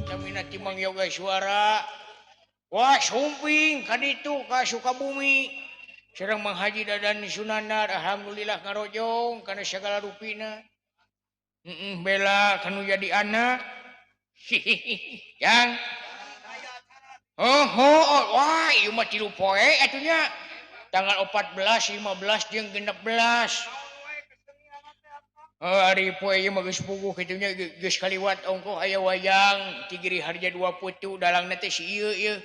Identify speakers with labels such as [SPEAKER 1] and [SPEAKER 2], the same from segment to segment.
[SPEAKER 1] Samina timang yoga suara. Wah, sumping kaditu ka Sukabumi. Serang menghaji dadan Sunandar, alhamdulillah ngarojong karena segala rupina. Bela kanu jadi anak. Yang wah, ieu mah 3 poe atunya. Tanggal 14, 15 jeung 16. Ari poe ieu mah geus puguh kitunya geus kaliwat ongkoh aya wayang Tigiri Harja 2 putu dalangna teh si ieu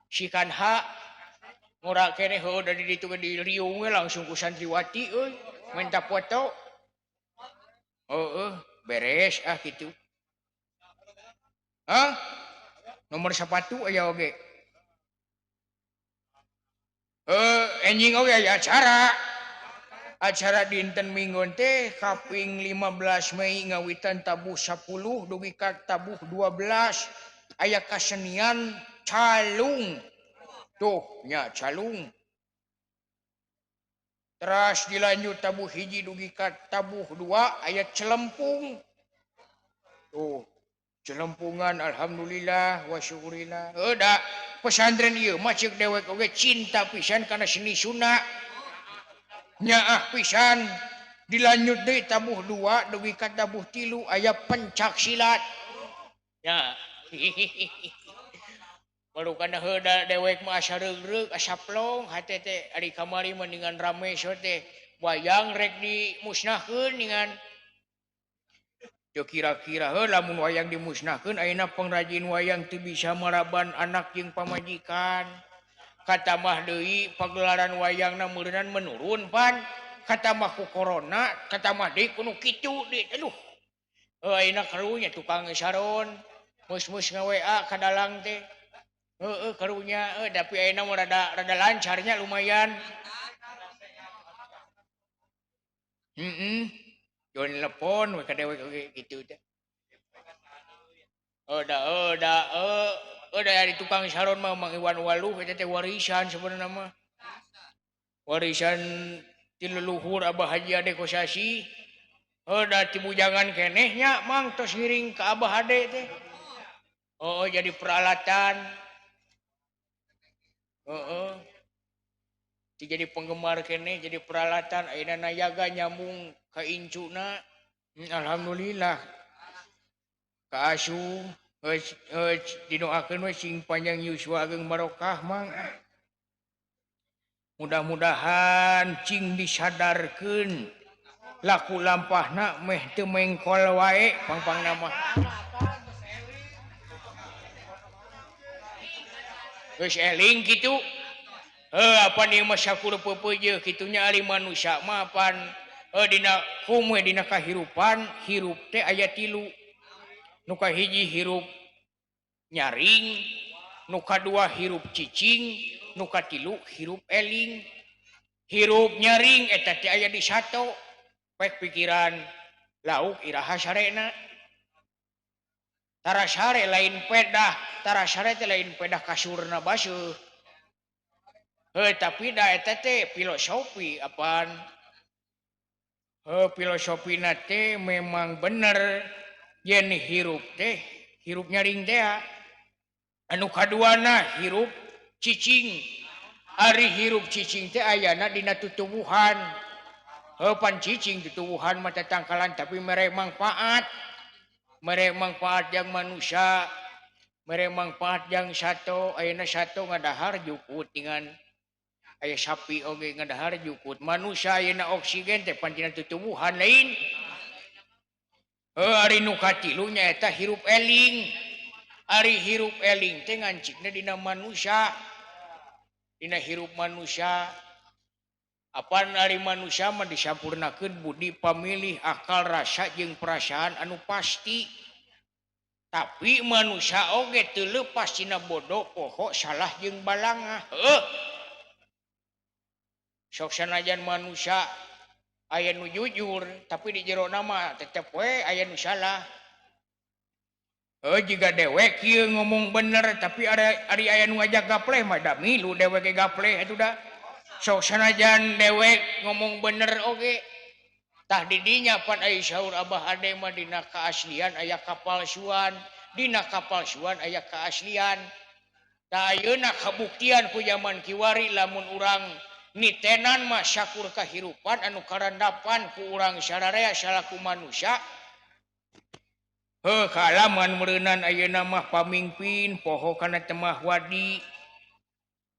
[SPEAKER 1] si Kanha ngora keneh heuh dari ditu ke di riung we langsung ku santriwati euy minta foto. Beres kitu. Nomor sepatu aya oge. Enjing oge aya acara dinten Minggon teh kaping 15 Mei ngawitan tabuh 10 dugi ka tabuh 12 aya kasenian calung tuh nya calung terus dilanjut tabuh hiji dugi ka tabuh 2 aya celempung tuh celempungan alhamdulillah wa syukurillah da pesantren ieu mah ceuk dewek oge cinta pisan kana seni sunat nyaah pisan dilanjut deui tabuh 2 dugi ka tabuh 3 aya pencak silat nya baru kana heuda dewek mah asa reug-reug asa plong hate teh ari kamari mendingan rame so teh wayang rek dimusnahkeun ningan teu kira-kira lamun wayang dimusnahkeun ayeuna pengrajin wayang teu bisa maraban anak jeung pamajikan katamah deui pagelaran wayangna meureunan menurun pan katamah ku corona katamah deui kudu kitu deui aduh ayeuna karunya tukang saron mus-mus nga-WA ka dalang teh karunya tapi ayeuna mah rada lancarnya lumayan Jon telepon we ka dewek oge kitu teh dari tukang saron mah Mang Iwan Waluh eta teh warisan sebenarnya mah. Warisan ti leluhur Abah Haji Ade Kosasi. Da ti bujangan keneh nya Mang tos ngiring ka Abah Ade teh. Jadi peralatan. Ti jadi penggemar keneh jadi peralatan ayeuna nayaga nyambung ka incuna. Alhamdulillah. Ka asuh didoakeun we sing panjang yuswa jeung barokah Mang. Mudah-mudahan cing disadarkeun laku lampahna meh teu mengkol wae pangpangna mah. Geus eling kitu. Apa ieu mah sakur peupeujeuk kitunya ari manusia mah pan dina hum we dina kahirupan hirup teh aya 3. Nu kahiji hirup nyaring, nu kadua hirup cicing, nu katilu hirup eling. Hirup nyaring eta teh aya di sato, pek pikiran lauk iraha sarena. Tara sare lain pedah, tara sare teh lain pedah kasurna baseuh. Tapi da eta teh filosofi apaan? Filosofina teh memang bener. Yen hirup teh hirup nyaring teh anu kaduana hirup cicing ari hirup cicing teh ayana dina tutuwuhan pan cicing tutuwuhan mah tatangkalan tapi mere manfaat yang manusia mere manfaat yang sato ayeuna sato ngadahar jukut dengan aya sapi oge ngadahar jukut manusia ayeuna oksigen teh pan dina tutuwuhan lain. Ari nu katilu nyaeta hirup eling. Ari hirup eling teh ngancikna dina manusia. Dina hirup manusia. Apaan ari manusia mah disampurnakeun budi pamilih akal rasa jeung perasaan anu pasti. Tapi manusia oge teu leupas tina bodoh poho salah jeung balangah. Sok sanajan manusia aya nu jujur tapi di jero nama tetep we aya nu salah. Jika dewek kieu ngomong bener tapi ari aya nu ngajak gapleh mah da milu dewek gapleh atuh da. Sok sanajan dewek ngomong bener oge. Tah di dinya pan aya saur Abah Ade mah dina kaaslian aya kapalsuan. dina kapalsuan aya keaslian. Da ayeuna kabuktian ku zaman kiwari lamun urang nitenan mah syakur kahirupan anu karandapan ku urang sararea salaku manusia. Kaalaman meureunan ayeuna mah pamimpin poho kana temah wadi.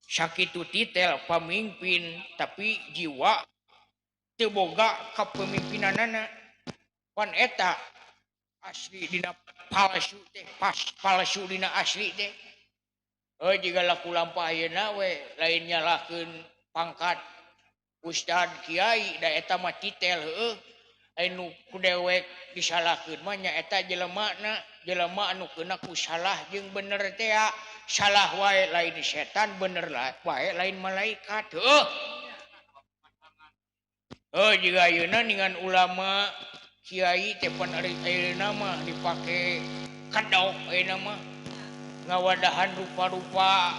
[SPEAKER 1] Sakitu titel pamimpin tapi jiwa teu boga kapemimpinanana. Pan eta asli dina palsu teh pas palsu dina asli teh. Jika laku lampah ayeuna we lain nyalakeun pangkat ustad kiai da eta mah titel heueuh anu ku dewek disalahkeun mah nya eta jelema anu keuna ku salah jeung bener teh salah wae lain setan bener wae lain malaikat heueuh. Jika ayeuna ningan ulama kiai teh pan ayeuna mah dipake kadok ayeuna mah ngawadahan rupa-rupa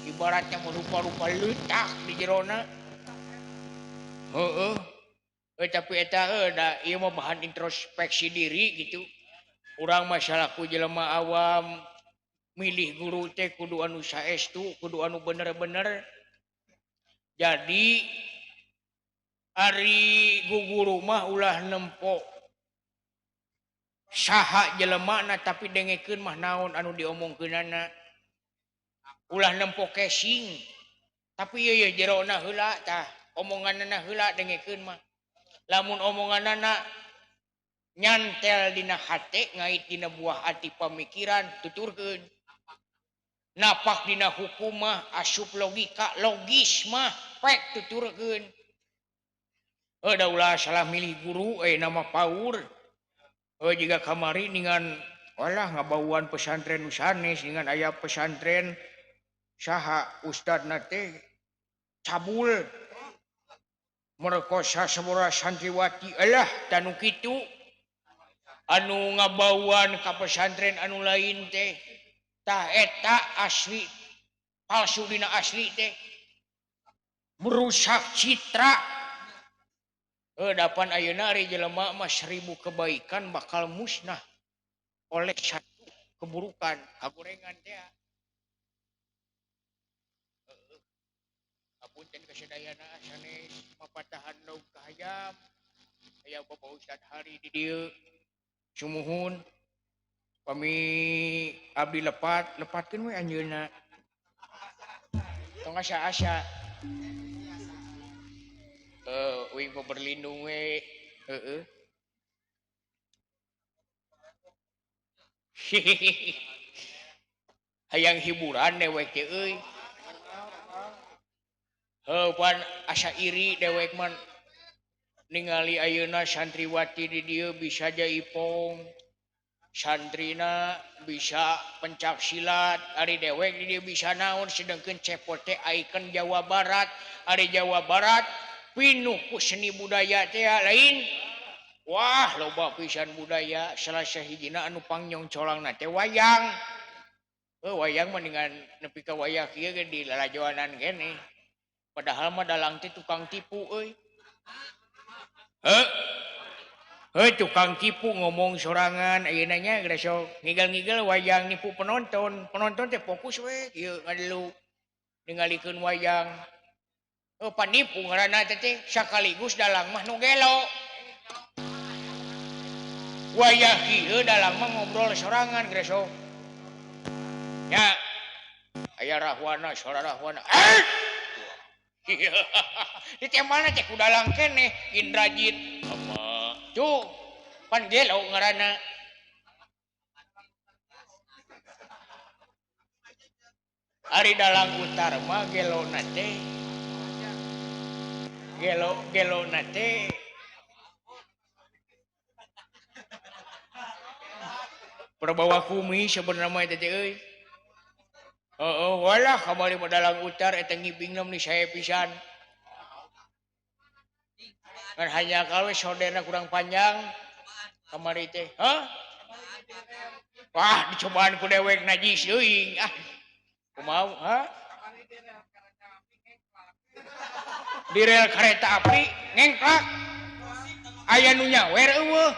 [SPEAKER 1] ibaratnya rupa-rupa letak di jerona. Tapi eta da ieu mah bahan introspeksi diri gitu. Urang masalah ku jelema awam milih guru teh kudu anu saestu, kudu anu bener-bener. Jadi ari guguru mah ulah nempo saha jelemana tapi dengekeun mah naon anu diomongkeunana. Ulah nempo casing tapi ieu jerona heula tah omonganna heula dengekeun mah. Lamun omonganna nyantel dina hate ngait dina buah hati pamikiran tuturkeun. Napak dina hukum mah asup logika logis mah pek tuturkeun. Da ulah salah milih guru nama paur. Jika kamari ningan walah ngabauan pesantren sanes ningan aya pesantren saha ustadna teh cabul merkosa sabora santriwati alah tanu kitu anu ngabauan ka pesantren anu lain teh tah eta asli palsu dina asli teh merusak citra. Dapan ayeuna ari jelema mah 1000 kebaikan bakal musnah oleh satu keburukan kagorengan teh. Apunten kasadayana sanes mapatahan daug kahayam aya Bapak Ustad Hari di dieu sumuhun pami abdi lepatkeun we anjeunna tong asa-asa uing berlindung we hayang hiburan dewek teh euy. Pan asa iri dewek man ningali ayeuna santriwati di dieu bisa jaipong santrina bisa pencak silat ari dewek di dieu bisa naon sedengkeun cepot teh icon Jawa Barat. Ari Jawa Barat pinuh ku seni budaya teh lain. Wah loba pisan budaya salah sahijina anu pangyongcolangna teh wayang. Wayang mah dengan nepi ka wayah kieu ge di lalajoanan kene. Padahal mah dalang teh tukang tipu euy. Tukang tipu ngomong sorangan ayeuna nya geus sok ngigel-ngigel wayang nipu penonton. Penonton teh fokus we kieu ngadelu ningalikeun wayang. Panipu ngaranna teh sakaligus dalang mah nu gelo. Wayah kieu dalang mah ngobrol sorangan geus sok. Nya aya rahwana suara rahwana. Di teh mana teh ku dalang keneh Indrajit. Ama tuh pan gelo ngaranna. Ari dalang utar mah gelo nate. Gelo nate. Perbawa kumi sebenarnya mah teh euy. Walah kamari dalang utar eta ngibingna ni saya pisan. Kan hanya kalau saudara kurang panjang kamari teh. Wah dicobaan ku dewek najis euy. Kumaha? Di rel kereta api ngengklak. Aya nu nyawer eueuh.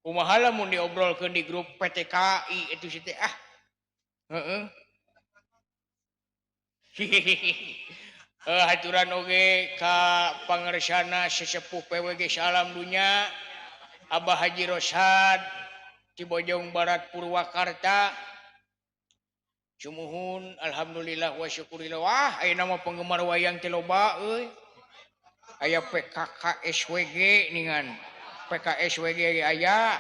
[SPEAKER 1] kumaha lamun diobrolkeun di grup PTKI itu sih teh ah. Heeh. Haturan oge ka pangersana sesepuh PWG Salam Dunya Abah Haji Rosad di Bojong Barat Purwakarta. Sumuhun alhamdulillah wa syukurillah. Wah, aya nama penggemar wayang teh loba euy. Aya PKKSWG ningan. PKSWG aya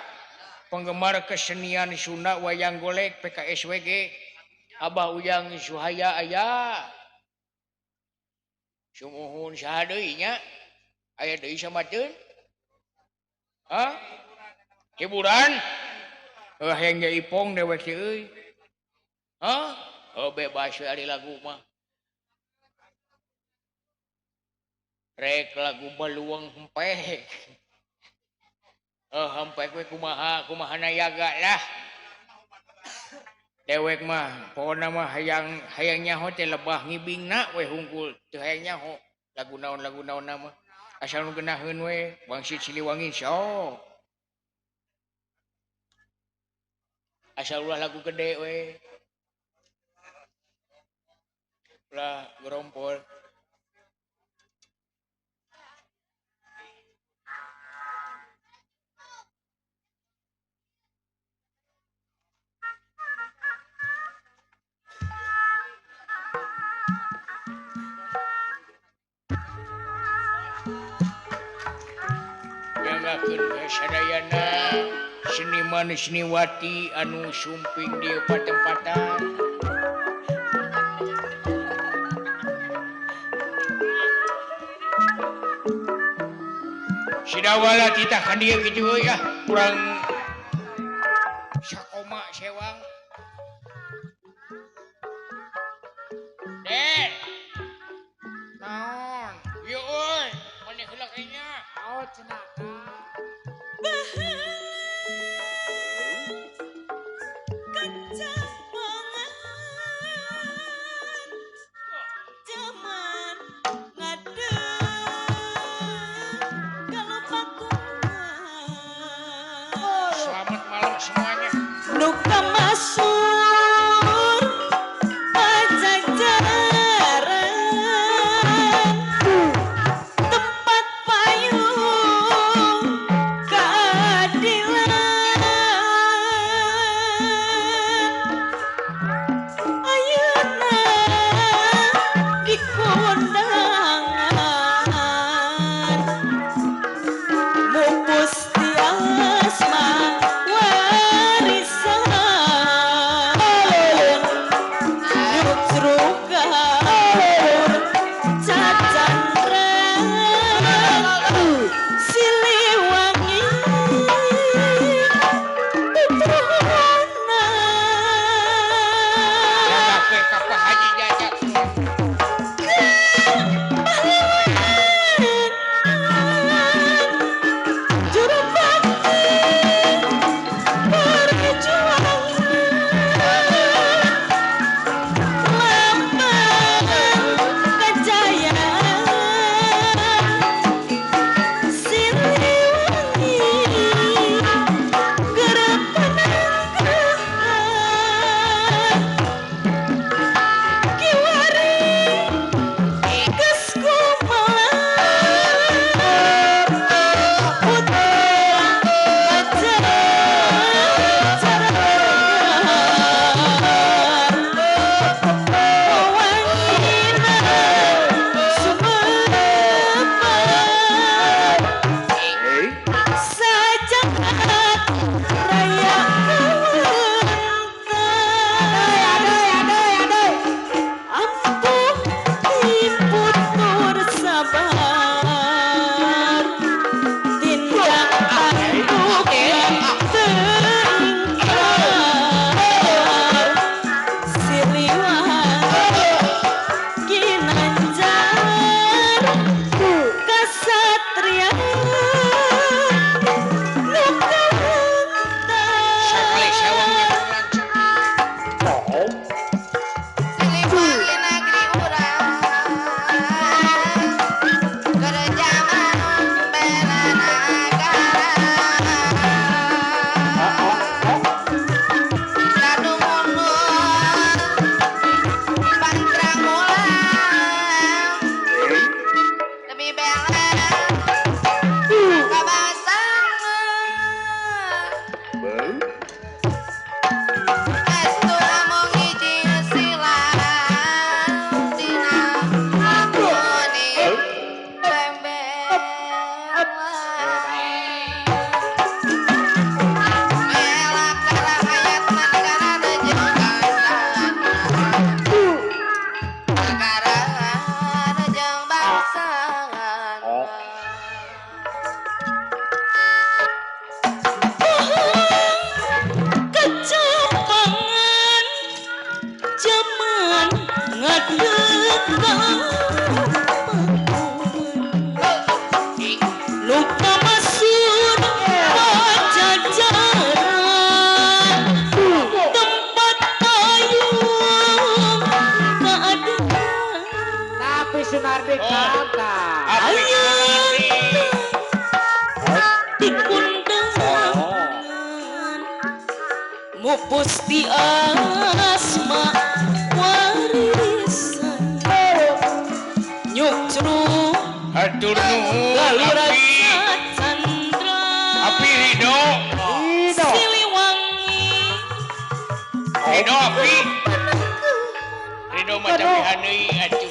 [SPEAKER 1] penggemar kesenian Sunda wayang golek PKSWG. Abah Ujang Suhaya aya. Sumuhun saha deui nya? Aya deui samateun? Hah? Hiburan? Hayang ge Ipong dewek si euy. Hah? Oh bebas we ari lagu mah. Rek lagu baluang hempek. Hempek we kumaha nayaga lah. Dewek mah pokona mah hayang nyaho teh lebah ngibingna we hungkul teu hayang nyaho. Lagu naon mah. Asal nu geunaheun we Wangsit Siliwangi sok. Asal ulah lagu gede we. Ulah gerompol. Nyanggakeun sadayana seniman seniwati anu sumping di patempatan. Sidawala titah ka dieu kitu euy ah, kurang sakoma sewang. Dek. Naon? Ieu euy, maneh heula kayaknya. Naon cenah Kang?
[SPEAKER 2] Api Sunardi kakak.
[SPEAKER 1] Api Sunardi.
[SPEAKER 3] Dikundengan mupus di asma warisan nyukcru
[SPEAKER 1] Hatur nuhun Api.
[SPEAKER 3] Chandra
[SPEAKER 1] Api Rido.
[SPEAKER 3] Siliwangi
[SPEAKER 1] Rido Api. Rido macam dihanui atuh.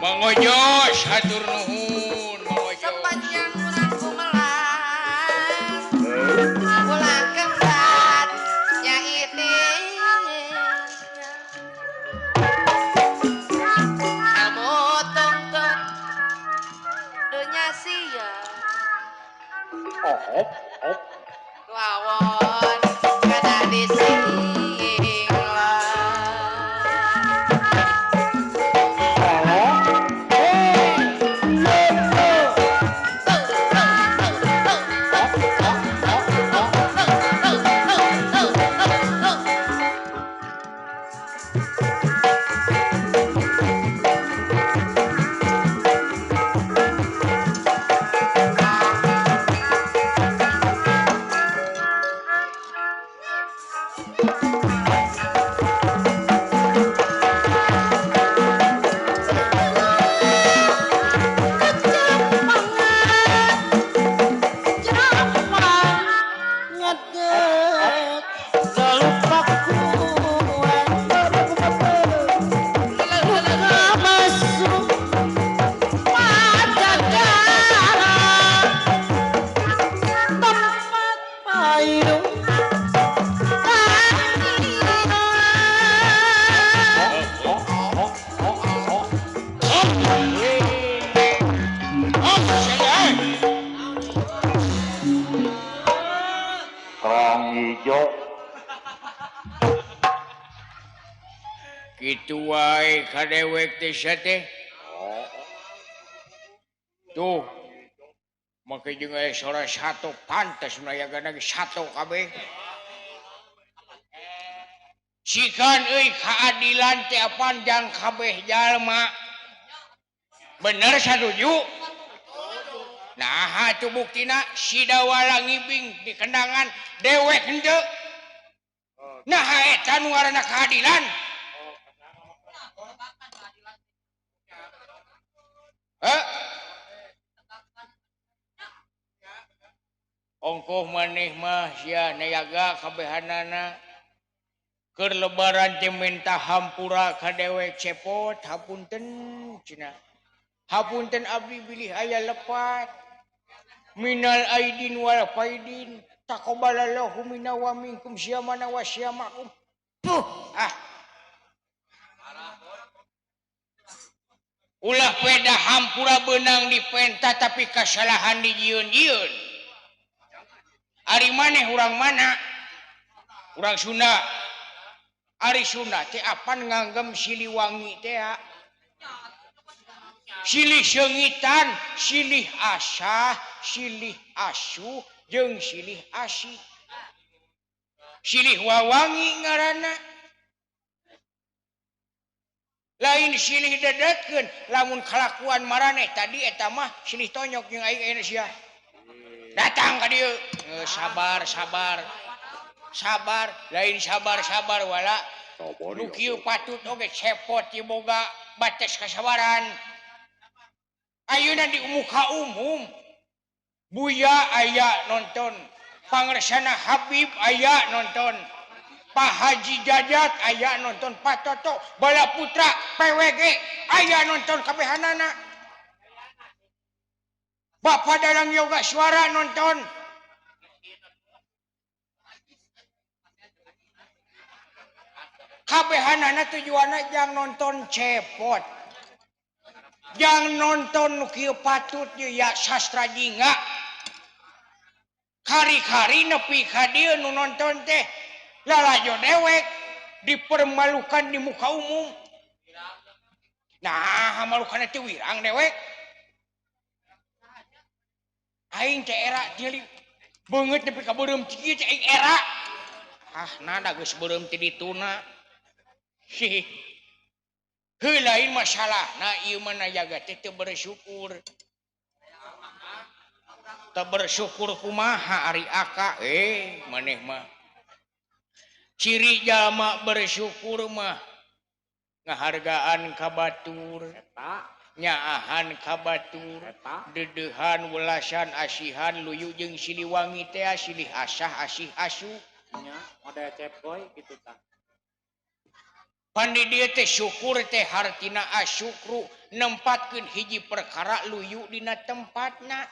[SPEAKER 1] Mangojos hatur nuhun mangojos.
[SPEAKER 4] Sepanjang urang kumelang ulang kembat nya iting kamu tungtung dunya sia wawon kada disinglah
[SPEAKER 1] Gitu wae kadewek teh sia teh. Tuh. Make jeung aya sora satu pantes menayagana ge satu kabeh. Sikan euy keadilan teh panjang kabeh jalma. Bener saduju? Nah, atuh buktina si Dawala ngibing di kendangan dewek henteu. Nah, eta nu ngaranna keadilan. Ongkoh maneh mah sia nayaga kabehanana keur lebaran teh minta hampura ka dewek cepot hapunten cenah. Hapunten abdi bilih aya lepat. Minal aidin wal faidin taqabbalallahu minna wa minkum syamana wa syamakum. Ulah peda hampura benang dipenta tapi kasalahan dijieun-jieun. Ari maneh urang mana? Urang Sunda. Ari Sunda teh apan nganggem Siliwangi teh silih seungitan, silih asah, silih asu, jeung silih asih. Silih wawangi ngaranna. Lain silih dedekeun, lamun kalakuan maraneh tadi eta mah silih tonyok jeung aing aya sia. Datang ka dieu. Sabar, lain sabar wala. Nu kieu patut oge cepot ieu boga bates kasabaran. Ayeuna di muka umum Buya aya nonton, Pangresana Habib aya nonton, Pak Haji Jajat aya nonton, Pak Toto Bala Putra PWG aya nonton kabehanana. Bapak Dalang Yoga Suara nonton. kabehanana tujuanna jang nonton cepot jang nonton nu kieu patut ya sastra jingga kari-kari nepi ka dieu nu nonton teh lalajo dewek dipermalukan di muka umum nah malukan teh wirang dewek aing teh era jadi beungeut nepi ka beureum kieu teh aing era nada geus beureum ti dituna lain masalah nah ieu mah jaga teh teu bersyukur teu bersyukur kumaha ari aka maneh mah ciri jalma bersyukur mah ngahargaan ka batur nyaahan ka batur dedehan welasan asihan luyu jeung siliwangi teh silih asah asih asu
[SPEAKER 2] nya model cepboy gitu tah
[SPEAKER 1] pandi dieu teh syukur teh hartina asyukru nempatkeun hiji perkara luyu dina tempatna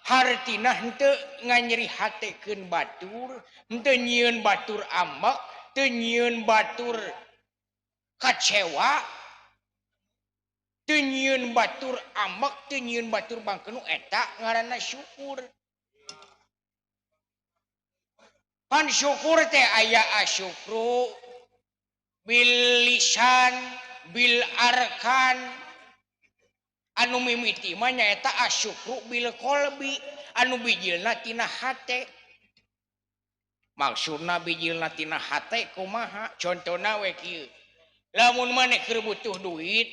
[SPEAKER 1] hartina henteu nganyeri hatekeun batur henteu nyieun batur ambek teu nyieun batur kecewa teu nyieun batur ambek teu nyieun batur bangkeun eta ngaranna syukur pan syukur teh aya asyukru bil lisan bil arkan anu mimiti mah nyaeta asyukru bil qalbi anu bijilna tina hate maksudna bijilna tina hate kumaha contona we kieu lamun maneh keur butuh duit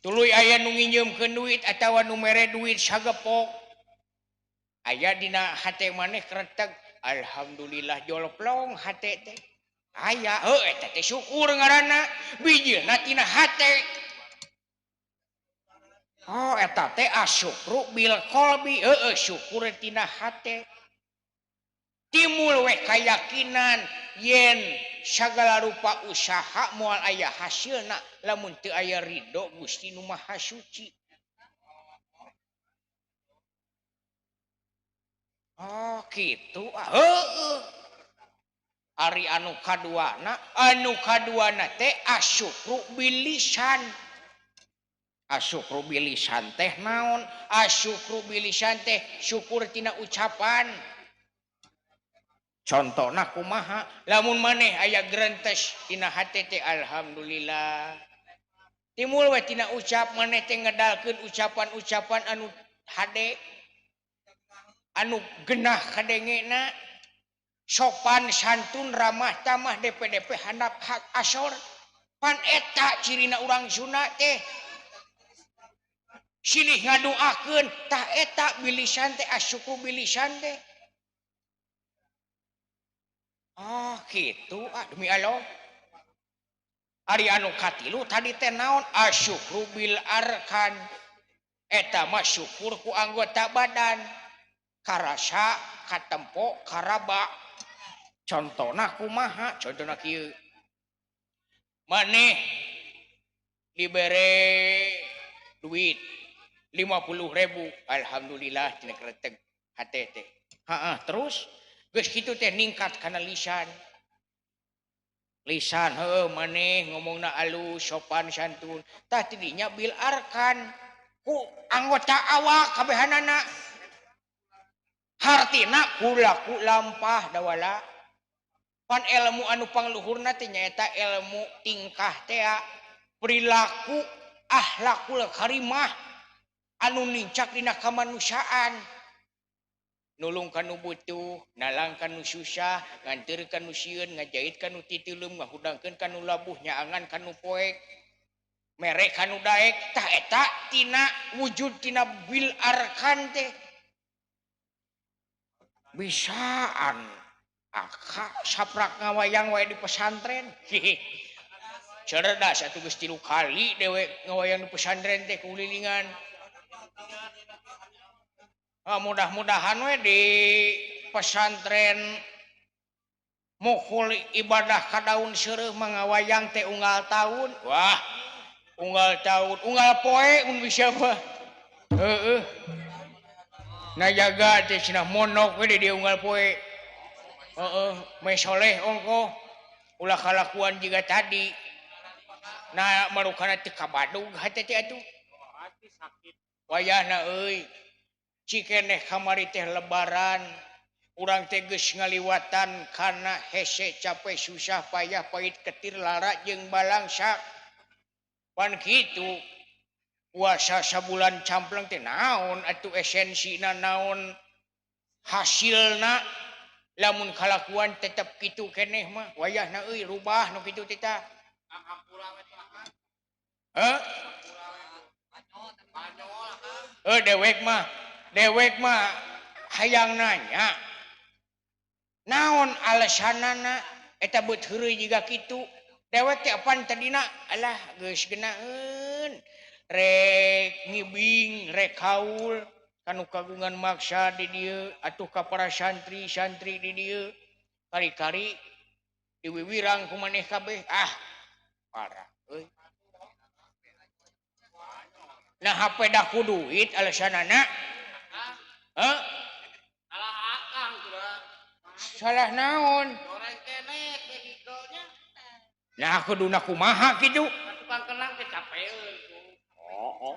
[SPEAKER 1] tuluy aya nu nginjeumkeun duit atawa nu mere duit sagepok aya dina hate maneh kretek alhamdulillah jolplong hate teh aya eta teh syukur ngaranna bijilna tina hate eta teh asyukru bil qalbi syukur tina hate timbul we kayakinan yen sagala rupa usaha moal aya hasilna lamun teu aya ridho Gusti Nu Maha Suci kitu ari anu kaduana teh asyukru bil lisan asyukru bil lisan teh naon asyukru bil lisan teh syukur tina ucapan contohna kumaha lamun maneh aya grentes tina hate teh alhamdulillah timbul we tina ucap maneh teh ngedalkeun ucapan-ucapan anu hade anu genah kadengena sopan santun ramah tamah DP handap hak asor pan eta cirina urang Sunda teh silih ngadoakeun tah eta bilisan teh asyukru bilisan teh kitu demi Allah ari anu katilu tadi teh naon asyukru bil arkan eta mah syukur ku anggota badan karasa katempo karaba contohna kumaha contohna kieu maneh dibere duit 50.000 alhamdulillah tina kretek hate teh terus geus kitu teh ningkat kana lisan maneh ngomongna alus sopan santun tah tidinya bil arkan ku anggota awak kabehanana hartina kulaku lampah dawala pan ilmu anu pangluhurna teh nyaeta ilmu tingkah teh perilaku akhlakul karimah anu nincak dina kamanusiaan nulung kanu butuh nalang kanu susah nganteur kanu sieun ngajait kanu titileum ngahudangkeun kanu labuh nyaangan kanu poek mere kanu daek tah eta tina wujud tina bil arkan teh bisaan aka saprak ngawayang wae di pesantren cerdas atuh geus 3 kali dewek ngawayang di pesantren teh kulilingan mudah-mudahan we di pesantren mukul ibadah kadaun seureum mangawayang teh unggal tahun wah unggal tahun unggal poe mun bisa mah na jaga teh cenah monok we di unggal poe me soleh ongko ulah kalakuan juga tadi nah marukana teu kabadug hate teh atuh
[SPEAKER 2] Hati sakit.
[SPEAKER 1] wayahna euy cikeneh kamari teh lebaran urang teh geus ngaliwatan kana hese capek susah payah pait ketir lara jeung balangsak pan kitu puasa sabulan campleng teh naon atuh esensina naon hasilna lamun kalakuan tetep kitu keneh mah wayahna euy rubah nu kitu teh tah heuh dewek mah hayang nanya naon alasanana eta beut heureuy jiga kitu dewek teh apan tadina alah geus geunaeun rek ngibing rek kaul kanu kagungan maksa di dieu atuh ka para santri-santri di dieu kari-kari diwiwirang ku maneh kabeh parah euy nah HP dah ku duit alasanana heuh
[SPEAKER 2] Salah akang sudah.
[SPEAKER 1] salah naon
[SPEAKER 2] Goreng kenek behikonya.
[SPEAKER 1] nah kuduna kumaha kitu
[SPEAKER 2] Tukang kenang kecapeun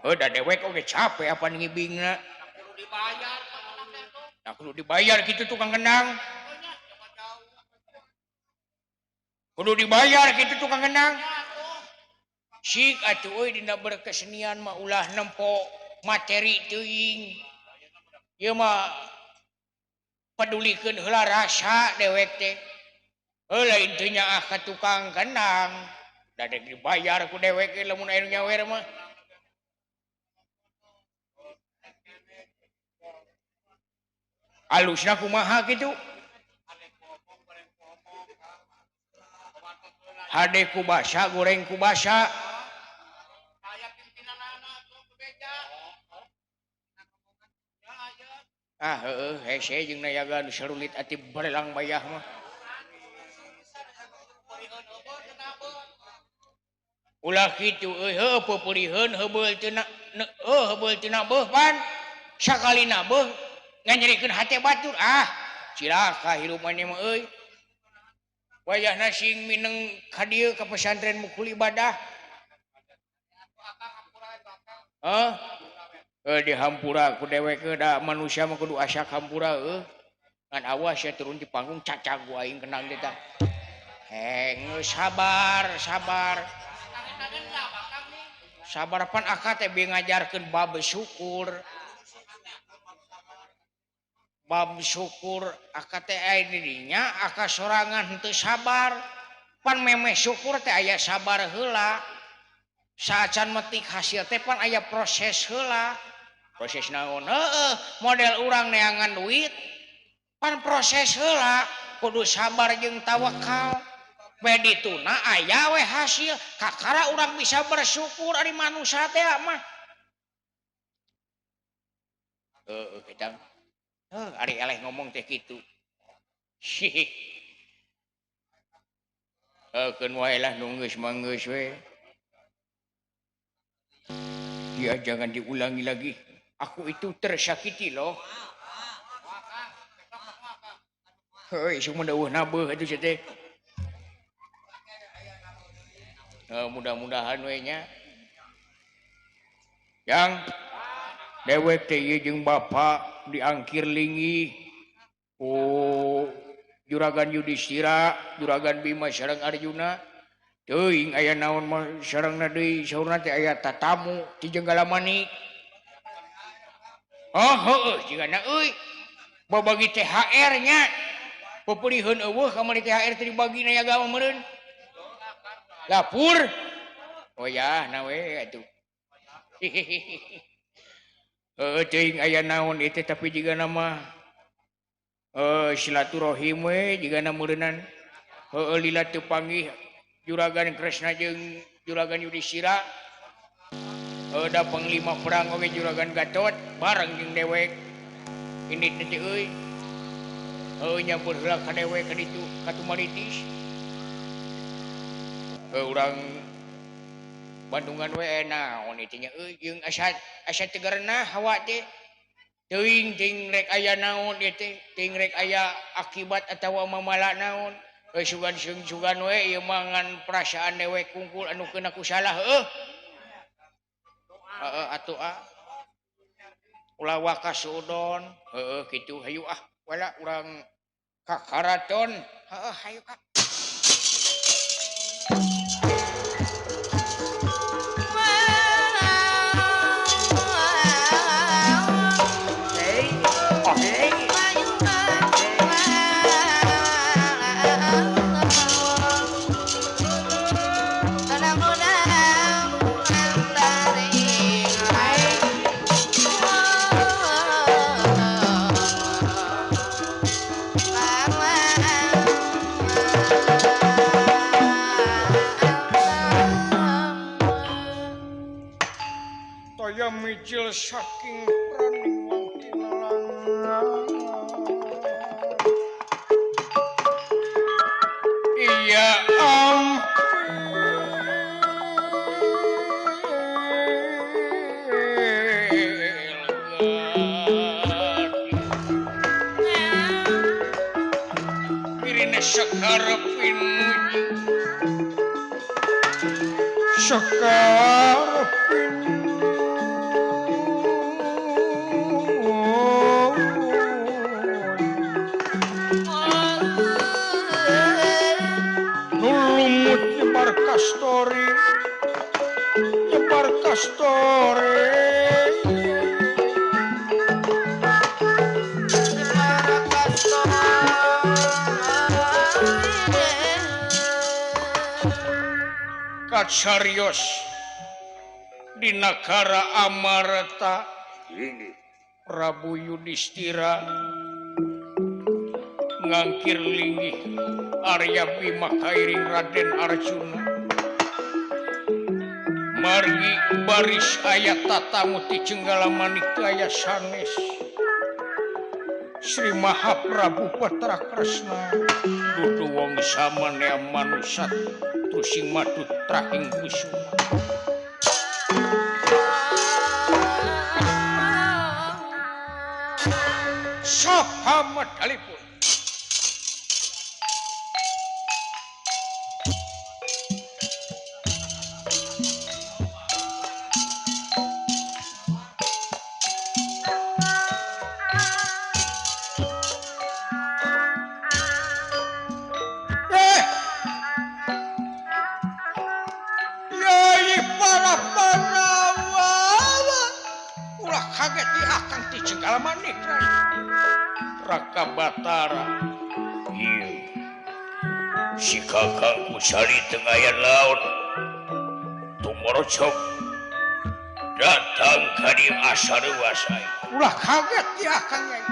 [SPEAKER 2] tuh.
[SPEAKER 1] da dewek oge capek apa ngibingna
[SPEAKER 2] Kudu dibayar kenang teh tuh.
[SPEAKER 1] nah kudu dibayar kitu tukang kendang
[SPEAKER 2] Pokoknya coba jauh.
[SPEAKER 1] kudu dibayar kitu tukang kendang
[SPEAKER 2] Ya tuh.
[SPEAKER 1] sik atuh euy dina berkesenian mah ulah nempo materi teuing ieu mah pedulikeun heula rasa dewek teh lain teu nyaah ka tukang kendang da dek dibayar ku dewek ge lamun aya nu nyawer mah alusna kumaha kitu hade ku basa goreng ku basa
[SPEAKER 2] Aya pimpinanana tuh ke beja. Ya aja.
[SPEAKER 1] heueuh hese jeung nayaga nu sarulit ati barelang bayah mah ulah kitu euy heueuh peupeuliheun heubeul teu na heubeul teu na beuh pan sakalina beuh nganyerikeun hate batur cilaka hirup maneh mah euy wayahna sing mineng ka dieu ka pesantren mukul ibadah di hampura ku dewek da manusia mah kudu asa hampura ngan awas ya turun di panggung cacag gua aing kenang teh tah sabar sabar pan akad teh be ngajarkeun bab syukur akad teh aya di dinya akad sorangan henteu sabar pan memeh syukur teh aya sabar heula saacan metik hasil teh pan aya proses heula proses naon model urang neangan duit pan proses heula kudu sabar jeung tawakal bae dituna aya we hasil kakara urang bisa bersyukur ari manusia teh mah kita ari eleh ngomong teh kitu keun wae lah nu geus manggeus we ya jangan diulangi lagi aku itu tersakiti loh heuy semua dawuh nabeuh atuh teh mudah-mudahan we nya yang dewek teh ieu jeung bapa diangkir linggih ku Juragan Yudhistira Juragan Bima sareng Arjuna teuing aya naon mah sarengna deui saurna teh aya tatamu ti Jenggala Manik heueuh jigana euy babagi THR nya pepuliheun eueuh kamari THR teh dibagi nayaga meureun lapur oh ya na we atuh teuing aya naon ieu teh tapi jigana mah silaturahim we jigana meureunan lila teu panggih Juragan Kresna jeung Juragan Yudhistira da panglima perang oge Juragan Gatot bareng jeung dewek ini teh euy nyampur heula ka dewek ka ditu ka Tumaritis urang Bandungan we naon ieu nya euy jeung asa tegarna hawa teh teuing ting rek aya naon ieu teh ting rek aya akibat atawa mamala naon sugan we ieu mangan perasaan dewek kungkul anu keuna ku salah heuh. Heeh atuh ulah wakas udon heuh kitu hayu wala urang ka karaton heuh hayu ka toya mijil saking praning wangkinalang iya kirine sakarepin muji sakarepin nulumut nyebar kastori kacarios di negara Amarta Prabu Yudhistira ngangkir linggih Arya Bima kairing Raden Arjuna margi baris ayat tatamuti cenggala manik aya sanes Sri Mahaprabu Patra Kresna dudu wong samanea manusat tusing madu trahing kusuma sapa medalipun kaget di akang ti cenggala manik Raka Batara iya si kakang kusali tengayan laut tumorocok datang ka dieu asareuasai ulah kaget di akang nyai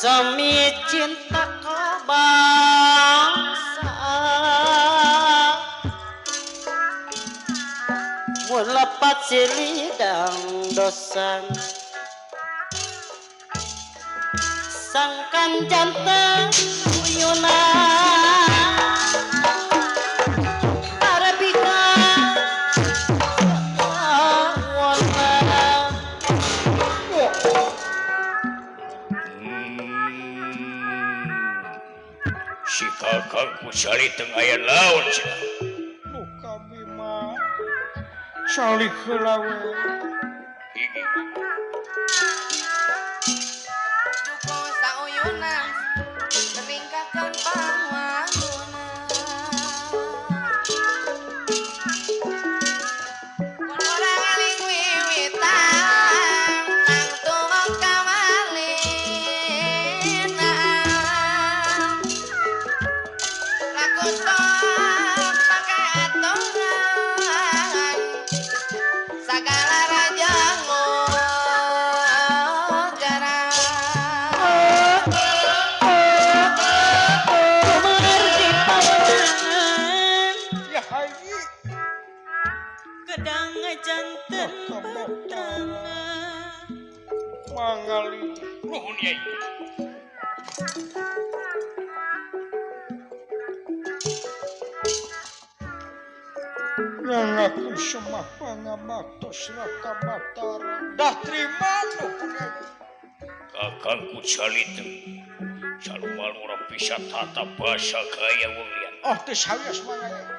[SPEAKER 3] Sami cinta ka bangsa melepat silidang dosan sangkan jantan uyunan Arabika
[SPEAKER 1] si kakang kusali tengayan laut muka Bima salik heula we
[SPEAKER 4] duko sauyunan ringkakeun panguaguna
[SPEAKER 1] mangali nuhun Nyai. Yang aku semah pangamatos raka Batara. Dah terima nuhun Nyai. Kakangku calitu. Salumalu orang bisa tata bahasa gaya wong lian. Oh, teu sawios mangaya.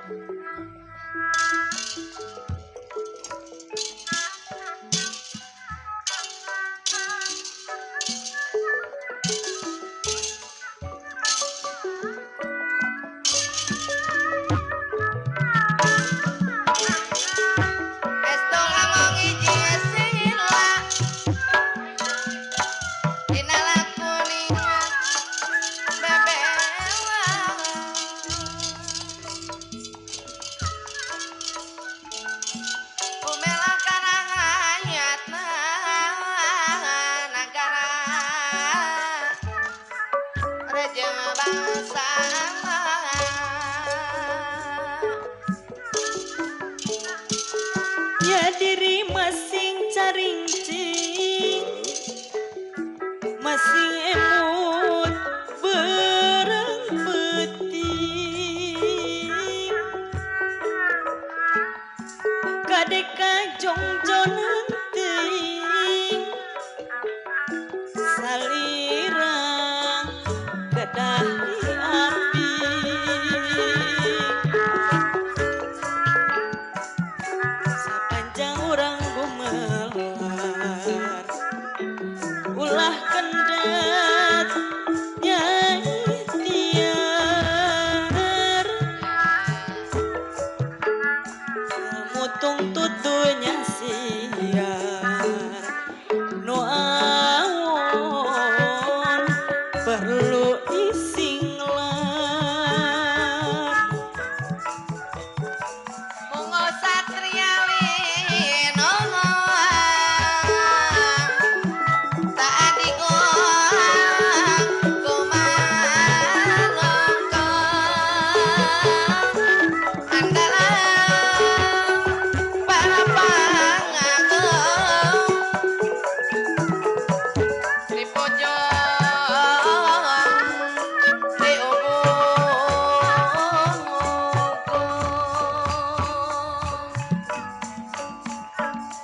[SPEAKER 4] Esto lamang iji sila Dinala kuningan bebewa Umela karang hayatna Nagara Rejeng bangsa
[SPEAKER 3] Ya diri masing caringcing masing emut bereng peting kadeka jongjonan teuing salirang kedah di api sapanjang urang gumelar ulah kendat nyai tiar mutung tutunya siar nu awon perlu disinglar
[SPEAKER 4] Mungo satria lino Tak adiko kumanongko Andalan para pangagung Di pojok di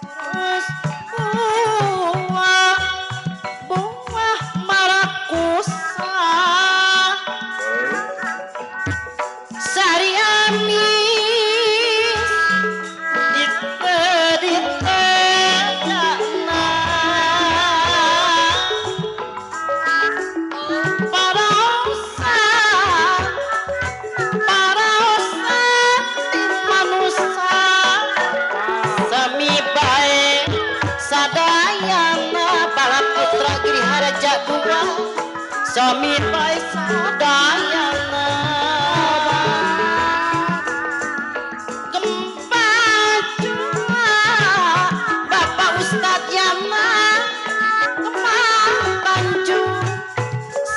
[SPEAKER 3] terus buah buah marakusa sari amis diteditedana para di manusia sami bae sadayana bala putra giri haraja dua sami bae sadayana kembajua Bapak Ustad Yana kemang Tanjung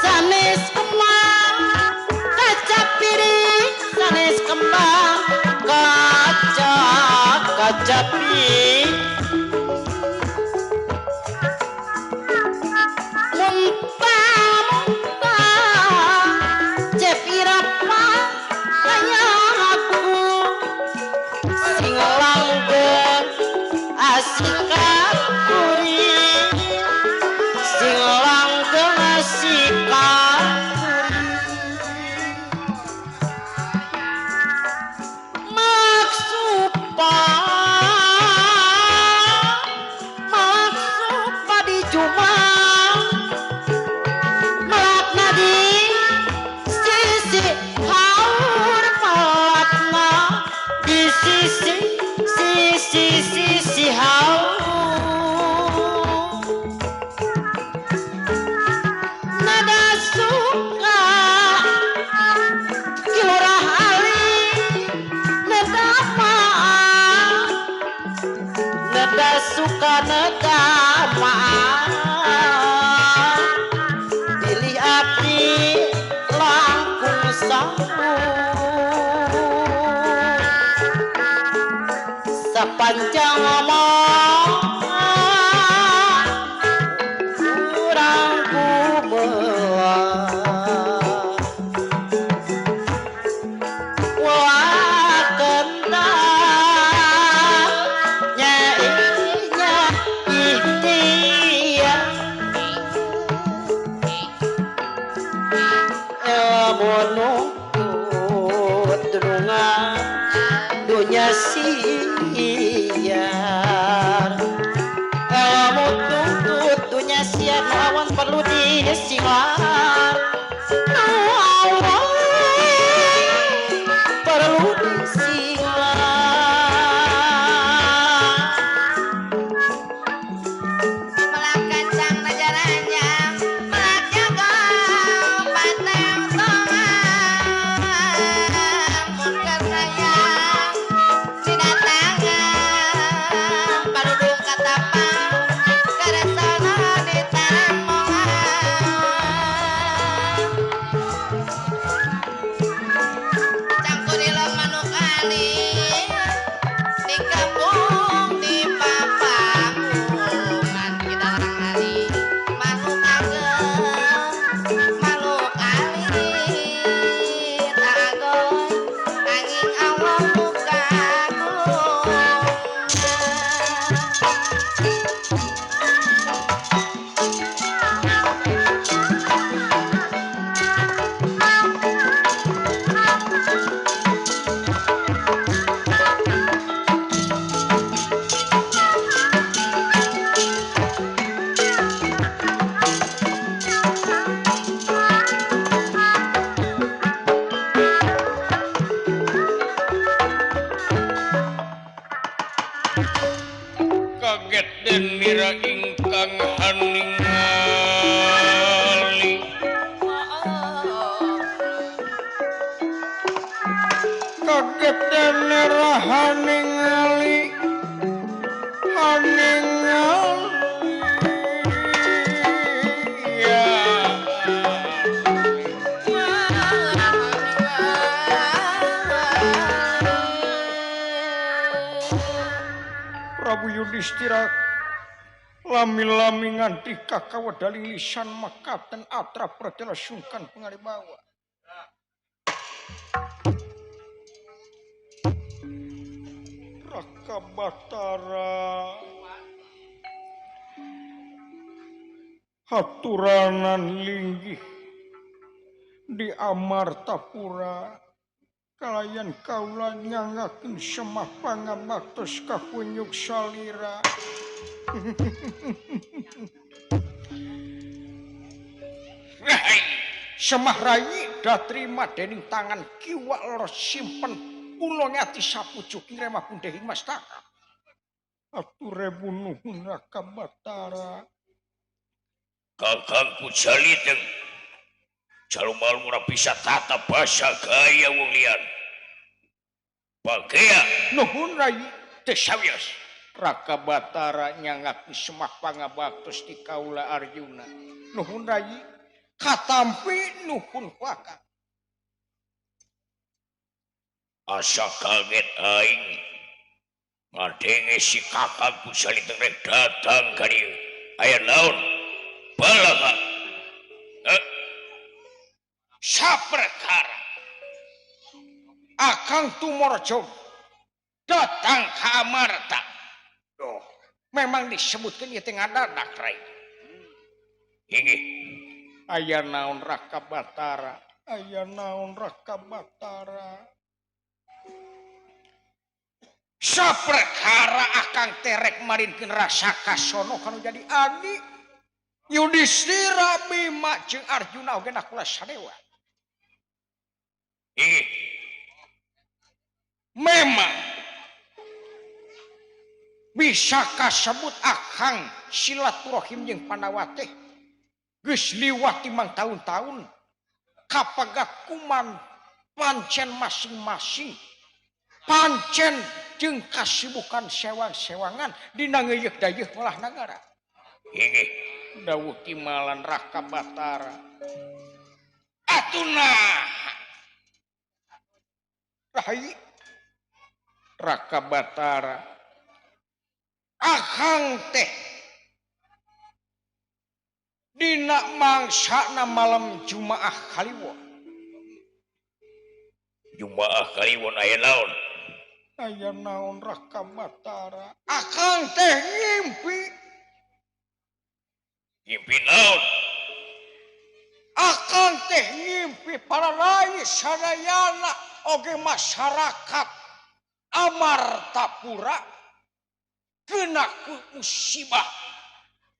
[SPEAKER 3] sanes kemang kaca piring sanes kembang kaca piring muntah cepirapa hayang aku sing langgeng asikat kuring sing langgeng asikat maksupa di Jumat melatna di sisi haur melatna di sisi haur nada suka kilurah ali nada maaf nada suka nada maaf pilih api langkung sahur sepanjang ngomong
[SPEAKER 1] ningali kaget dene raha ningali ya Prabu Yudhistira lami-lami nganti kakawadaling lisan makaten atra pratela sungkan pangaribawa Raka Batara haturanan linggih di Amartapura kalayan kaula nyangakeun semah pangabaktos ka kunyuk salira semah rayi datrima dening tangan kiwa loro simpen kula ngati sapucuking remah pundhahing mastaka ature bunuhun Raka Batara kakangku jaliteng jalumal murah bisa tata basa gaya wong liyan bagaya nuhun rayi teh sawios Raka Batara nyangak semah pangabaktos di kaula Arjuna nuhun rayi katampi nuhun kakang asa kaget aing ngadenge si kakangku jaliteng rek datang ka dieu aya naon balaga saperkara Akang Tumorjo datang ke Amarta. Doh, memang disebutkan ieu teh ngadadak rai. Inggih. Aya naon Raka Batara? Aya naon Raka Batara? Saperkara Akang terek marinkeun rasa kasono kanu jadi adi. Yudhistira Bima jeung Arjuna oge nakula sadewa. Inggih. Memang bisa kasebut Akang silaturahim jeung Pandawa teh geus liwat timang tahun-tahun kapagat kuman pancen masing-masing pancen jeung kasibukan sewang-sewangan dina ngeuyeuk dayeuh ngolah nagara. Inggih dawuh timalan Raka Batara. Atuna Rai Raka Batara Akang teh dina mangsana malam Jumaah Kaliwon. Jumaah Kaliwon aya naon? Aya naon Raka Batara? Akang teh ngimpi. Ngimpi naon? Akang teh ngimpi para rayi sadayana oge masyarakat Amartapura kena ku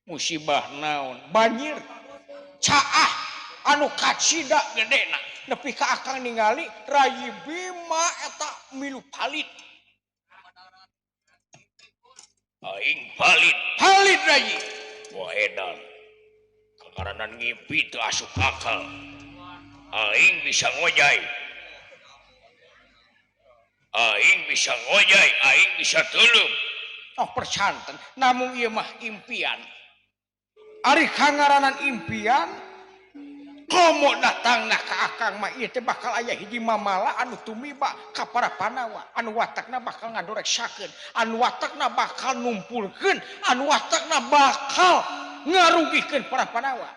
[SPEAKER 1] musibah naon banjir caah anu kacida gedena nepi ka Akang ningali Rayi Bima eta milu palit aing palit Rayi wah edan kakaranan ngimpi teu asup akal aing bisa ngojay aing bisa ngojay, aing bisa tulung. Oh percanten, namun ieu mah impian. Ari kangaranan impian, komo datangna ka Akang mah ieu teh bakal aya hiji mamala anu tumiba ka para Pandawa, anu watakna bakal ngadoreksakeun, anu watakna bakal numpulkeun, anu watakna bakal ngarugikeun para Pandawa.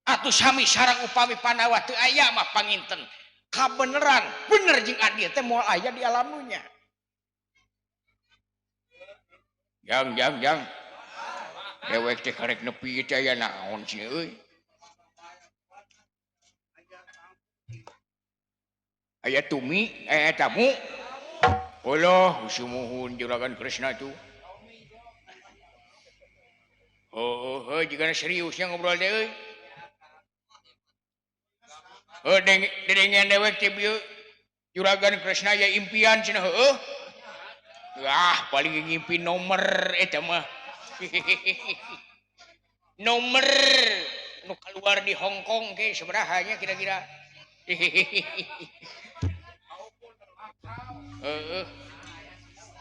[SPEAKER 1] Atuh sami sareng upami Pandawa teu aya mah panginten. Kabeneran bener jeung adi teh moal aya di alam dunya. Jang. Dewek teh karek nepi teh aya naon sih euy? Aya tumi, aya tamu. Ulah sumuhun juragan Kresna tuh. Oh, jigana seriusnya ngobrol teh euy. Dengengan dewek teh juragan Kresna ya impian cenah heueuh. Paling ngimpi nomor eta mah. nomor nu keluar di Hong Kong ke seberahanya kira-kira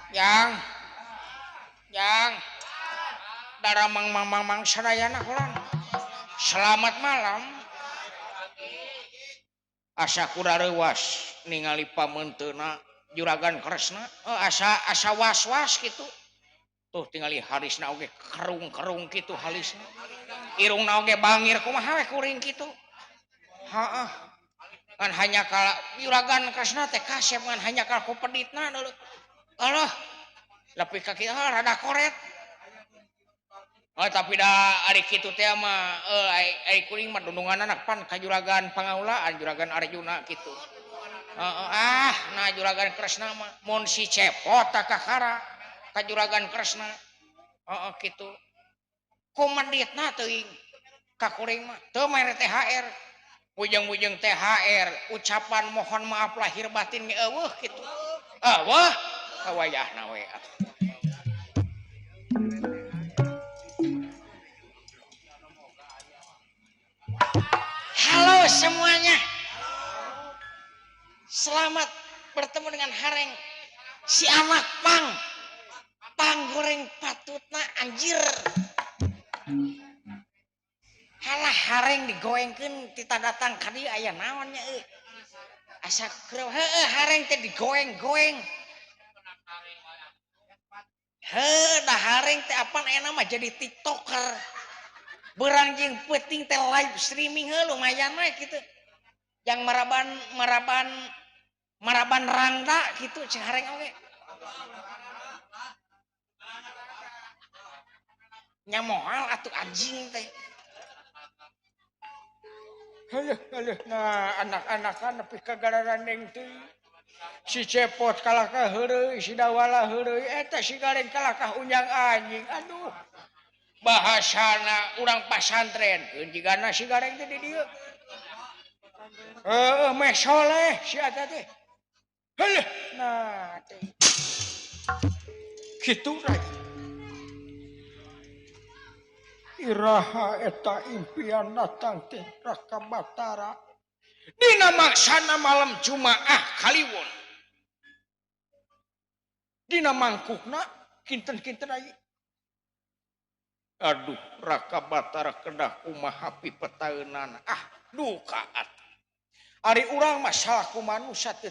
[SPEAKER 1] yang darah mang sarayana kulan selamat malam asa kurarewas ningali pamenteuna juragan Kresna asa was-was gitu tuh tingali harisna oge kerung-kerung gitu halisna irungna oge bangir kumaha we kuring gitu heeh ngan hanya kala juragan Kresna teh kasep ngan hanya kala ku peditna deuleu Allah lepi ka kieu rada koret tapi da ari kitu teh mah ai kuring mah dundungan anak pan ka juragan pangaulaan juragan Arjuna kitu nah juragan Kresna mah mun si cepot tak kakara ka juragan Kresna kitu komanditna teuing ka kuring mah teu mere THR bujeng-bujeng THR ucapan mohon maaf lahir batin ge eueuh kitu eueuh kawayahna we halo semuanya selamat bertemu dengan Hareng si anak pang goreng patutna anjir halah Hareng digoengkeun tita datang ka dieu aya naon nya asa kreu Hareng teh digoeng-goeng dah Hareng teh apaan enak mah jadi tiktoker berang jeung penting teh live streaming lumayan mah gitu yang maraban rangda gitu cing Hareng oge nya moal atuh anjing teh heuh nah anak-anakan nepi ka gararandeng teuing si cepot kalahkah heureuy si dawala heureuy eta si gareng kalahkah unjang anjing aduh bahasana urang pasantren jigana si gareng teh di dieu meh soleh si eta teh heuh nah teh kitu lagi iraha eta impian datang teh Raka Batara dina maksana malam Jumaah Kaliwon dina mangkukna kinten-kinten aya aduh Raka Batara kedah kumaha pipetaeunana duka ari urang mah salaku manusia teu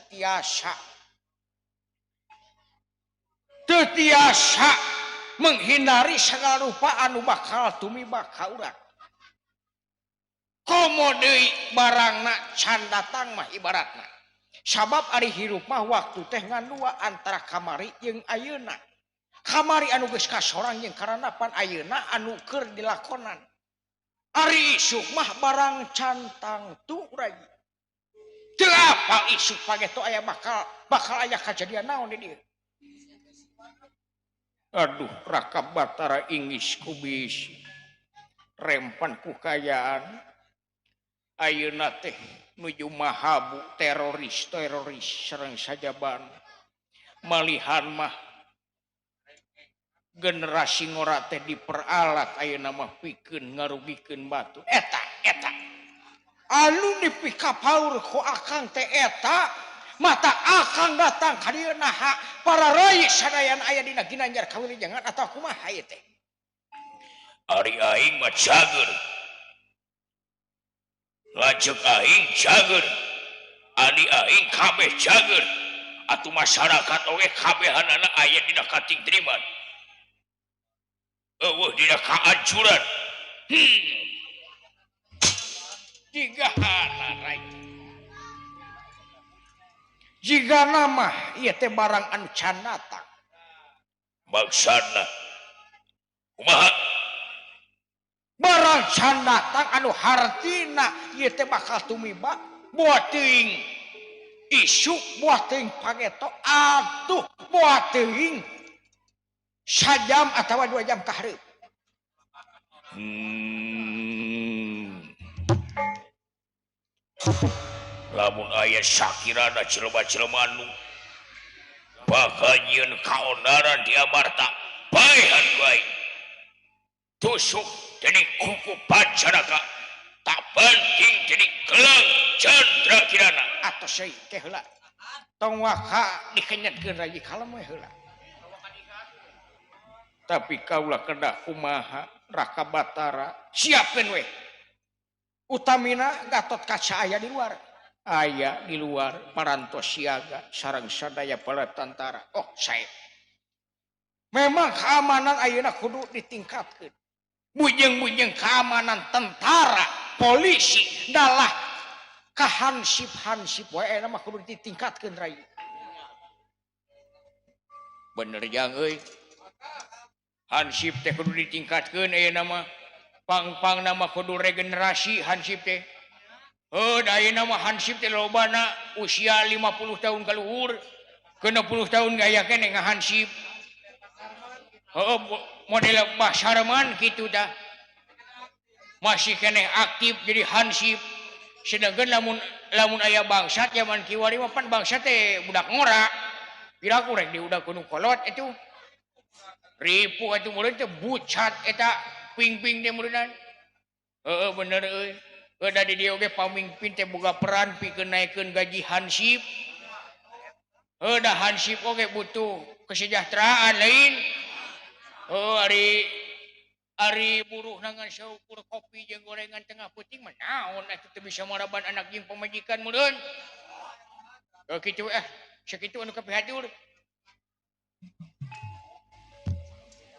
[SPEAKER 1] tiasa menghindari segala rupa anu bakal tumiba ka urang komo deui barangna can datang mah ibaratna sabab ari hirup mah waktu teh ngandua antara kamari jeung ayeuna kamari anu geus kasorang jeung karanapan ayeuna anu keur dilakonan ari isuk mah barang cantang turai teu apa isuk pageto aya bakal aya kajadian naon di dieu aduh Raka Batara ingis kubis rempan kukayaan ayeuna teh nuju mahabu teroris sareng sajaban malihan mah generasi ngora teh diperalat ayeuna mah pikeun ngarugikeun batu eta anu dipikapaur ku akang teh eta mata akang datang ka dieu naha para rai sadayana aya dina Ginanjar Kawilujengan atawa kumaha ieu teh ari aing mah cager lanceuk aing cager adi aing kabeh cager atuh masyarakat oge kabehanana aya dina kating triman eueuh dina kaancuran digahana rai jigana mah ieu teh barang anu can datang maksudna kumaha barang can datang anu hartina ieu teh bakal tumiba buat teuing isuk buat teuing pageto atuh buat teuing sajam atawa 2 jam ka hareup lamun aya sakirana jelema-jelema anu bakal nyieun kaonaran di Amarta paehan bae tusuk jadi kuku pancaraka tak penting jadi gelang cendra kirana atau saya teh heula tong waka dikenyetkeun rayi kalem we heula tapi kaulah kedah kumaha Raka Batara siapkeun we utamina Gatot Kaca aya di luar parantos siaga sareng sadaya bala tentara oh saya memang keamanan ayeuna kudu ditingkatkeun bujeng-bujeng keamanan tentara polisi dalah kahansip wae mah kudu ditingkatkeun rai bener jang euy hansip teh kudu ditingkatkeun ayeuna mah pang nama kudu regenerasi hansip teh ayeuna mah hansip teh lobana usia 50 tahun ka luhur 60 tahun gaya keneh ngahansip model Basarman gitu dah masih kene aktif jadi hansip sedangkan lamun aya bangsat zaman kiwari mah pan bangsat teh budak ngora piraku rek di udah gunung kolot itu ripu atuh mureun teh bucat eta ping-ping teh meureunna bener euy da di dieu ge pamimpin teh boga peran pikeun naikeun gaji hansip da hansip oge butuh kesejahteraan lain Ari buruh nangan saukur kopi jeung gorengan tengah peuting mah naon atuh teu bisa maraban anak jeung pamajikan meureun. Kitu sakitu anu kapihatur.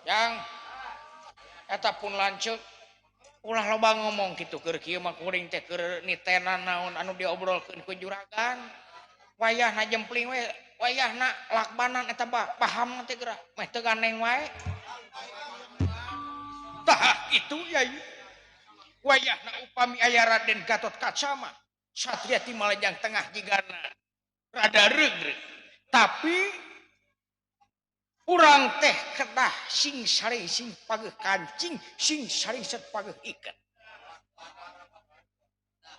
[SPEAKER 1] Yang eta pun lanceuk ulah loba ngomong kitu keur kieu mah kuring teh keur nitenan naon anu diobrolkeun ku juragan. Wayahna jempling we, wayahna lakbanan eta paham teh geura meh teu ganeng wae. Tah itu yai wayahna upami aya Raden Gatot Kaca mah satria ti Malajang Tengah jigana rada reug tapi urang teh kedah sing sari sing pageuh kancing sing sari set pageuh iket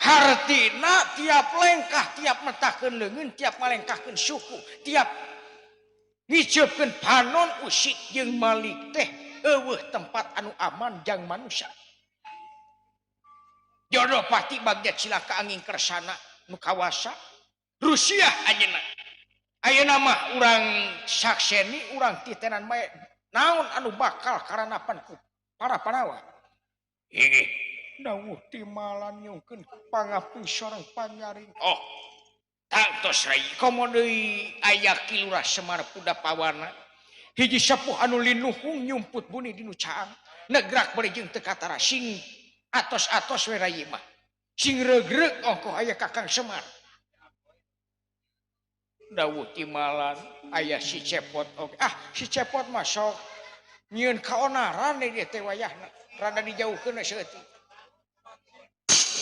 [SPEAKER 1] hartina tiap lengkah tiap metakeun leungeun tiap malengkahkeun suku tiap ngijeupkeun panon usik jeung malik teh eueuh tempat anu aman jang manusia jodoh pati bagja cilaka angin kersana nu kawasa Rusia ayeuna mah urang sakseni urang titenan mae naon anu bakal karanapan ku para Panawa inggih dawuh timalan nyungkeun pangapi sorang panyaring oh tangtos rai komo deui aya Kilurah Semar Pudapawana hiji sepuh anu linuhung nyumput buni dinu caang negrak bari jeung teu katara sing atos-atos we rai mah sing reug-reug ongkoh aya Kakang Semar dawuh timalan aya si Cepot oge si Cepot mah sok nyieun kaonaran deui teh wayahna rada dijauhkeun seueutik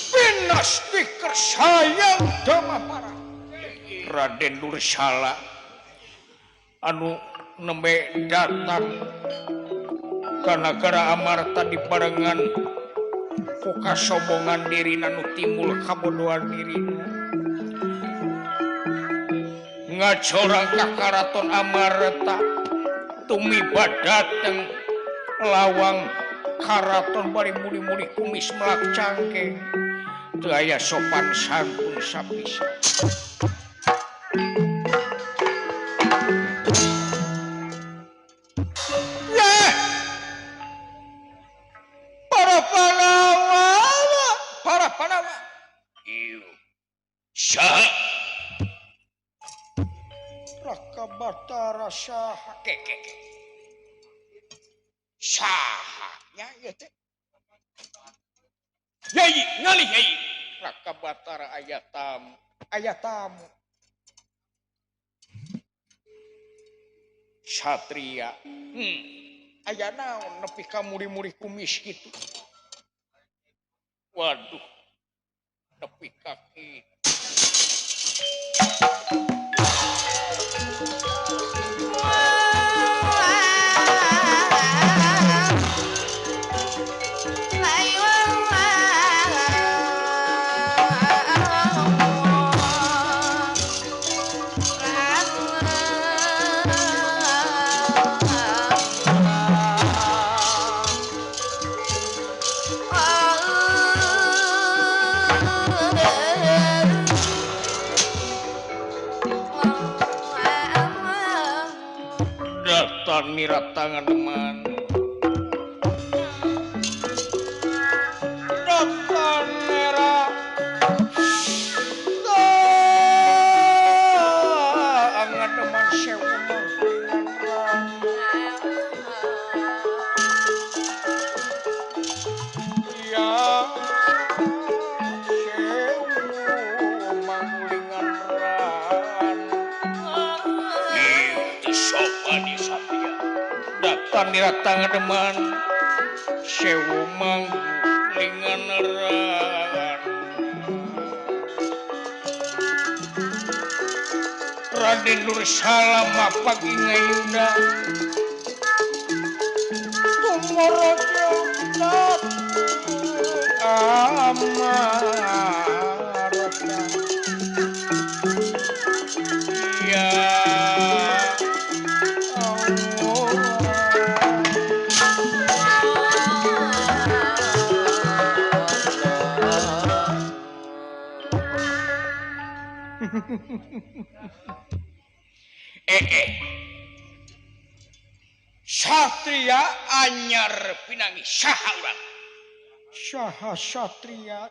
[SPEAKER 1] pinas pikir sayang dama para Raden Dursala anu nembe datang karena gara amarta diparengan ku kasombongan dirina nu timbul kabodohan dirina ngacorang ka karaton Amarta tumiba dateng lawang karaton bari muli-muli kumis melak cangkeng teu aya sopan santun sapisan Panawa ieu saha Raka Batara saha keke saha nya ieu teh yai ngalih yai Raka Batara aya tamu satria aya naon nepi ka muri-muri kumis kitu waduh nepi kaki Miratang teman Datan merah angan teman sewu ya sewu manggulingan ran itu sopan di Satria Datan Miratang teman sewu manggulingan ran Raden Dursala mapagi ngayuna tumaraja udat amarata ya Satria anyar pinangi saha urang saha satria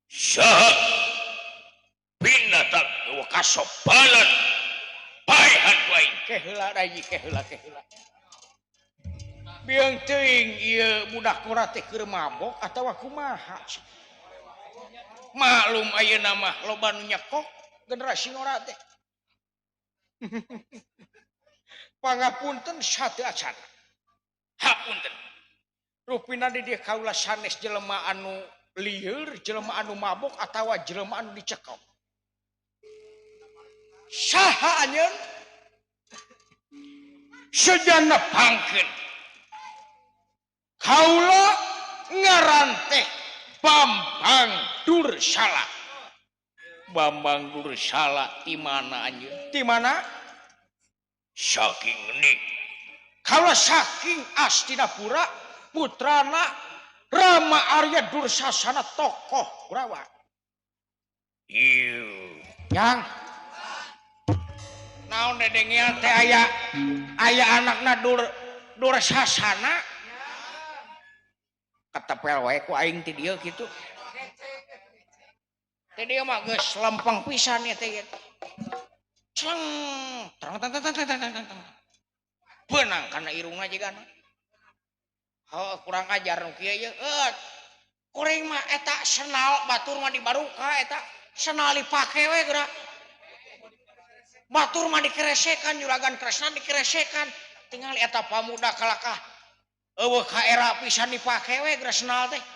[SPEAKER 1] saha binatang kasopalan paehan wae keheula rayi keheula biang teuing ieu budak kora teh keur mabok atawa kumaha maklum ayeuna mah loba nu nyekok generasi ngora teh pangapunten sateu acan hapunten rupina di dieu kaula sanes jelema anu lieur jelema anu mabok atawa jelema anu dicekok saha anjeun sejana pangkeun kaula ngaran teh Bambang Dursala di mana anjeun di mana saking geuning kalau saking Astinapura putrana Rama Arya Dursasana tokoh Kurawa ieu yang naon dedengian teh aya anakna Dursasana ketepel wae ku aing ti dieu kitu teh dia mah geus lempeng pisan ya teh ceng terang benang kana irungna jigana heuh kurang ajar nu kieu ye kuring mah eta senal batur mah dibaruka eta senal dipake we geura batur mah dikeresekan juragan Kresna dikeresekan tinggal eta pamuda kalakah eueuh ka era pisan dipake we geura senal teh